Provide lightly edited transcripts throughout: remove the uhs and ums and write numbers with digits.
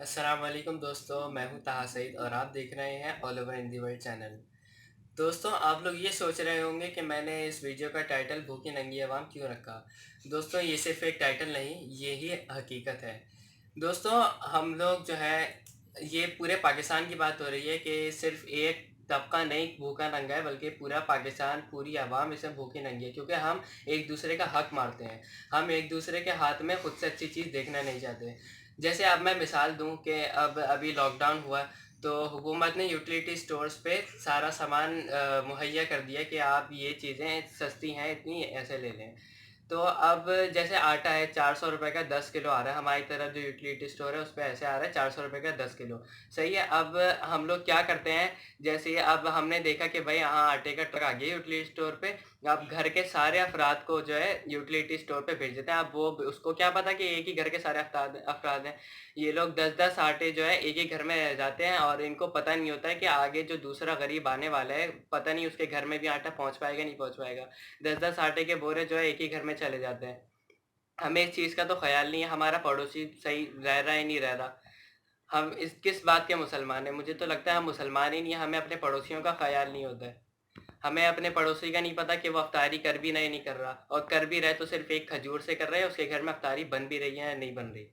السلام علیکم دوستوں، میں ہوں طاہر سعید اور آپ دیکھ رہے ہیں all over in the world channel. دوستوں، آپ لوگ یہ سوچ رہے ہوں گے کہ میں نے اس ویڈیو کا ٹائٹل بھوکی ننگی عوام کیوں رکھا۔ دوستوں، یہ صرف ایک ٹائٹل نہیں، یہی حقیقت ہے۔ دوستوں، ہم لوگ جو ہے، یہ پورے پاکستان کی بات ہو رہی ہے کہ صرف ایک طبقہ نہیں بھوکا ننگا ہے، بلکہ پورا پاکستان، پوری عوام اسے بھوکی ننگی ہے، کیونکہ ہم ایک دوسرے کا حق مارتے ہیں۔ ہم ایک دوسرے کے ہاتھ میں خود سے اچھی چیز دیکھنا نہیں چاہتے۔ جیسے اب میں مثال دوں کہ ابھی لاک ڈاؤن ہوا تو حکومت نے یوٹیلیٹی سٹورز پہ سارا سامان مہیا کر دیا کہ آپ یہ چیزیں سستی ہیں اتنی، ایسے لے لیں۔ تو اب جیسے آٹا ہے 400 روپے کا 10 کلو آ رہا ہے، ہماری طرف جو یوٹیلیٹی سٹور ہے اس پہ ایسے آ رہا ہے 400 روپے کا 10 کلو۔ صحیح ہے، اب ہم لوگ کیا کرتے ہیں، جیسے اب ہم نے دیکھا کہ بھائی ہاں آٹے کا ٹرک آ گیا یوٹیلیٹی سٹور پہ، اب گھر کے سارے افراد کو جو ہے یوٹیلیٹی سٹور پہ بھیج دیتے ہیں۔ اب وہ اس کو کیا پتا کہ ایک ہی گھر کے سارے افراد ہیں، یہ لوگ 10 آٹے جو ہے ایک ہی گھر میں رہ جاتے ہیں، اور ان کو پتہ نہیں ہوتا ہے کہ آگے جو دوسرا غریب آنے والا ہے پتہ نہیں اس کے گھر میں بھی آٹا پہنچ پائے گا نہیں پہنچ پائے گا۔ 10 آٹے کے بورے جو ہے ایک ہی گھر میں چلے جاتے ہیں۔ ہمیں اس چیز کا تو خیال نہیں ہے ہمارا پڑوسی صحیح رہ رہا ہے نہیں رہ رہا۔ ہم اس کس بات کے مسلمان ہیں؟ مجھے تو لگتا ہے ہم مسلمان ہی نہیں ہیں، ہمیں اپنے پڑوسیوں کا خیال نہیں ہوتا ہے۔ ہمیں اپنے پڑوسی کا نہیں پتا کہ وہ افطاری کر بھی نہیں کر رہا، اور کر بھی رہے تو صرف ایک کھجور سے کر رہے ہیں، اس کے گھر میں افطاری بن بھی رہی ہے یا نہیں بن رہی،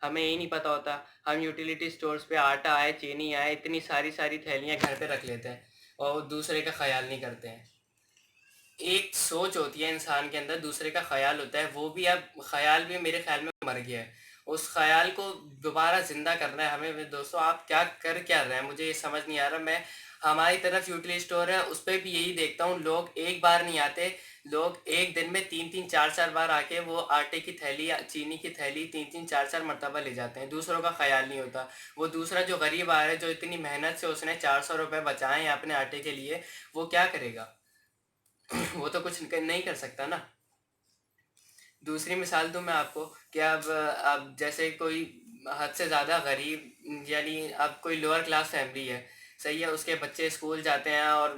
ہمیں یہی نہیں پتا ہوتا۔ ہم یوٹیلیٹی سٹورز پہ آٹا آئے، چینی آئے، اتنی ساری تھیلیاں گھر پہ رکھ لیتے ہیں اور دوسرے کا خیال نہیں کرتے ہیں۔ ایک سوچ ہوتی ہے انسان کے اندر، دوسرے کا خیال ہوتا ہے، وہ بھی اب خیال بھی میرے خیال میں مر گیا ہے۔ اس خیال کو دوبارہ زندہ کرنا ہے ہمیں۔ دوستوں، آپ کیا رہے ہیں، مجھے یہ سمجھ نہیں آ رہا۔ میں ہماری طرف یوٹیلیٹی سٹور ہے، اس پہ بھی یہی دیکھتا ہوں، لوگ ایک بار نہیں آتے، لوگ ایک دن میں 3 4 بار آ کے وہ آٹے کی تھیلی، چینی کی تھیلی 3 4 مرتبہ لے جاتے ہیں، دوسروں کا خیال نہیں ہوتا۔ وہ دوسرا جو غریب آ رہا ہے، جو اتنی محنت سے اس نے 400 روپے بچائے ہیں اپنے آٹے کے لیے، وہ کیا کرے گا؟ وہ تو کچھ نہیں کر سکتا نا۔ دوسری مثال دوں میں آپ کو کہ اب جیسے کوئی حد سے زیادہ غریب، یعنی اب کوئی لوور کلاس فیملی ہے، صحیح ہے، اس کے بچے اسکول جاتے ہیں، اور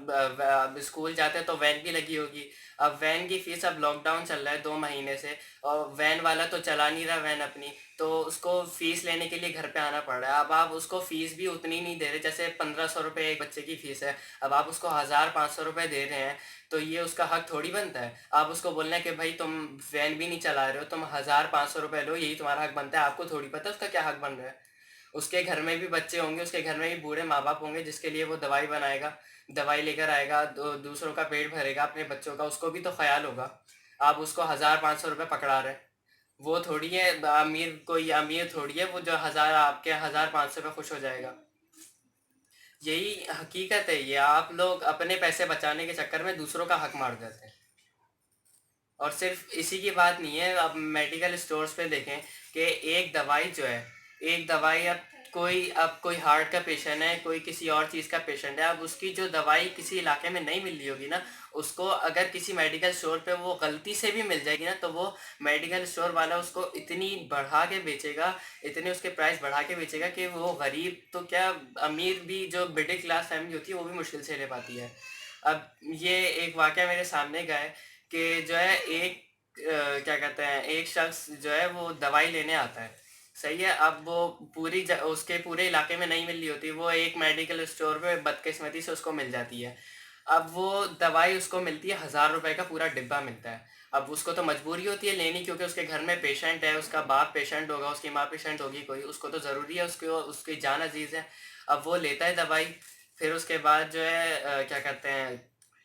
اب اسکول جاتے ہیں تو وین بھی لگی ہوگی۔ اب وین کی فیس، اب لاک ڈاؤن چل رہا ہے 2 مہینے سے، اور وین والا تو چلا نہیں رہا وین اپنی، تو اس کو فیس لینے کے لیے گھر پہ آنا پڑ رہا ہے۔ اب آپ اس کو فیس بھی اتنی نہیں دے رہے، جیسے 1500 روپے ایک بچے کی فیس ہے، اب آپ اس کو 1500 روپے دے رہے ہیں، تو یہ اس کا حق تھوڑی بنتا ہے۔ آپ اس کو بولنا ہے کہ بھائی تم وین بھی نہیں چلا رہے ہو، تم 1500 روپے لو، یہی تمہارا حق بنتا ہے، آپ کو تھوڑی پتہ اس کا کیا حق بن رہا ہے۔ اس کے گھر میں بھی بچے ہوں گے، اس کے گھر میں بھی بوڑھے ماں باپ ہوں گے، جس کے لیے وہ دوائی بنائے گا، دوائی لے کر آئے گا، دوسروں کا پیٹ بھرے گا، اپنے بچوں کا، اس کو بھی تو خیال ہوگا۔ آپ اس کو 1500 روپے پکڑا رہے ہیں، وہ تھوڑی ہے امیر، کوئی امیر تھوڑی ہے وہ جو آپ کے 1500 پہ خوش ہو جائے گا۔ یہی حقیقت ہے، یہ آپ لوگ اپنے پیسے بچانے کے چکر میں دوسروں کا حق مار دیتے ہیں۔ اور صرف اسی کی بات نہیں ہے، اب میڈیکل سٹورز پہ دیکھیں کہ ایک دوائی جو ہے، ایک دوائی، اب کوئی ہارٹ کا پیشنٹ ہے، کوئی کسی اور چیز کا پیشنٹ ہے، اب اس کی جو دوائی کسی علاقے میں نہیں مل رہی ہوگی نا، اس کو اگر کسی میڈیکل سٹور پہ وہ غلطی سے بھی مل جائے گی نا، تو وہ میڈیکل سٹور والا اس کو اتنی بڑھا کے بیچے گا، اتنے اس کے پرائس بڑھا کے بیچے گا کہ وہ غریب تو کیا، امیر بھی جو مڈل کلاس فیملی ہوتی ہے وہ بھی مشکل سے لے پاتی ہے۔ اب یہ ایک واقعہ میرے سامنے کا ہے کہ جو ہے ایک کیا کہتے ہیں، ایک شخص جو ہے وہ دوائی لینے آتا ہے، صحیح ہے، اب وہ اس کے پورے علاقے میں نہیں مل رہی ہوتی، وہ ایک میڈیکل سٹور پہ بدقسمتی سے اس کو مل جاتی ہے۔ اب وہ دوائی اس کو ملتی ہے 1000 روپے کا پورا ڈبہ ملتا ہے۔ اب اس کو تو مجبوری ہوتی ہے لینی، کیونکہ اس کے گھر میں پیشنٹ ہے، اس کا باپ پیشنٹ ہوگا، اس کی ماں پیشنٹ ہوگی کوئی، اس کو تو ضروری ہے، اس کی جان عزیز ہے۔ اب وہ لیتا ہے دوائی، پھر اس کے بعد جو ہے کیا کہتے ہیں،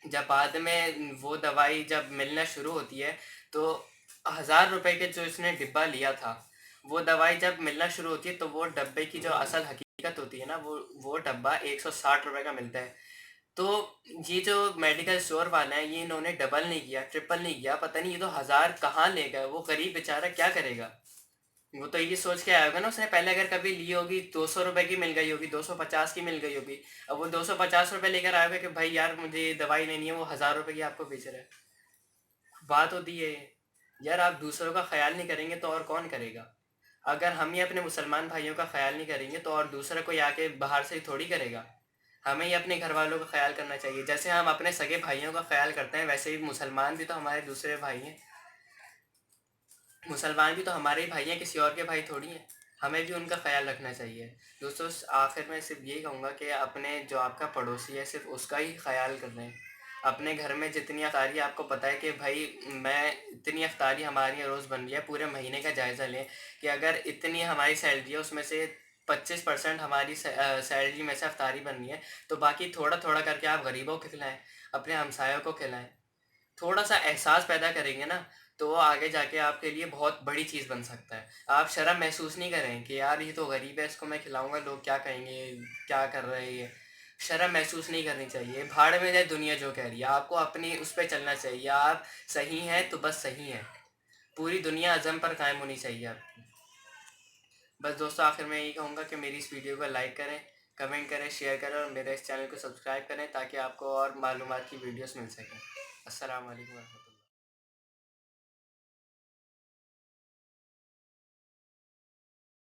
جب بعد میں وہ دوائی جب ملنا شروع ہوتی ہے تو 1000 روپے کے جو اس نے ڈبہ لیا تھا، وہ دوائی جب ملنا شروع ہوتی ہے تو وہ ڈبے کی جو اصل حقیقت ہوتی ہے نا، وہ ڈبہ 160 روپے کا ملتا ہے۔ تو یہ جو میڈیکل اسٹور والا ہے، یہ انہوں نے ڈبل نہیں کیا، ٹرپل نہیں کیا، پتہ نہیں یہ تو 1000 کہاں لے گئے، وہ غریب بیچارہ کیا کرے گا؟ وہ تو یہ سوچ کے آیا ہوگا نا، اس نے پہلے اگر کبھی لی ہوگی 200 روپے کی مل گئی ہوگی، 250 کی مل گئی ہوگی، اب وہ 250 روپے لے کر آیا ہوگا کہ بھائی یار مجھے یہ دوائی لینی ہے، وہ 1000 روپے کی آپ کو بیچ رہا ہے۔ بات ہوتی ہے یار، آپ دوسروں کا خیال نہیں کریں گے تو اور کون کرے گا؟ اگر ہم ہی اپنے مسلمان بھائیوں کا خیال نہیں کریں گے تو اور دوسرا کوئی آ کے باہر سے تھوڑی کرے گا۔ ہمیں ہی اپنے گھر والوں کا خیال کرنا چاہیے، جیسے ہم اپنے سگے بھائیوں کا خیال کرتے ہیں، ویسے ہی مسلمان بھی تو ہمارے دوسرے بھائی ہیں، مسلمان بھی تو ہمارے ہی بھائی ہیں، کسی اور کے بھائی تھوڑی ہیں۔ ہمیں بھی ان کا خیال رکھنا چاہیے۔ دوستوں آخر میں صرف یہی کہوں گا کہ اپنے جو آپ کا پڑوسی ہے صرف اس کا ہی خیال کر رہے ہیں۔ اپنے گھر میں جتنی افطاری آپ کو پتہ ہے کہ بھائی میں اتنی افطاری ہماری روز بن رہی ہے، پورے مہینے کا جائزہ لیں کہ اگر اتنی ہماری سیلری ہے اس میں سے 25% ہماری سیلری میں سے افطاری بن رہی ہے، تو باقی تھوڑا تھوڑا کر کے آپ غریبوں کو کھلائیں، اپنے ہمسایوں کو کھلائیں۔ تھوڑا سا احساس پیدا کریں گے نا تو وہ آگے جا کے آپ کے لیے بہت بڑی چیز بن سکتا ہے۔ آپ شرم محسوس نہیں کریں کہ یار یہ تو غریب ہے، اس کو میں کھلاؤں گا، لوگ کیا کہیں گے، کیا کر رہے ہیں یہ۔ شرم محسوس نہیں کرنی چاہیے، بھاڑ میں جائے دنیا جو کہہ رہی ہے، آپ کو اپنی اس پہ چلنا چاہیے۔ آپ صحیح ہیں تو بس صحیح ہیں، پوری دنیا عزم پر قائم ہونی چاہیے آپ کی۔ بس دوستو آخر میں یہی کہوں گا کہ میری اس ویڈیو کو لائک کریں، کمنٹ کریں، شیئر کریں اور میرے اس چینل کو سبسکرائب کریں تاکہ آپ کو اور معلومات کی ویڈیوز مل سکیں۔ السلام علیکم ورحمۃ اللہ۔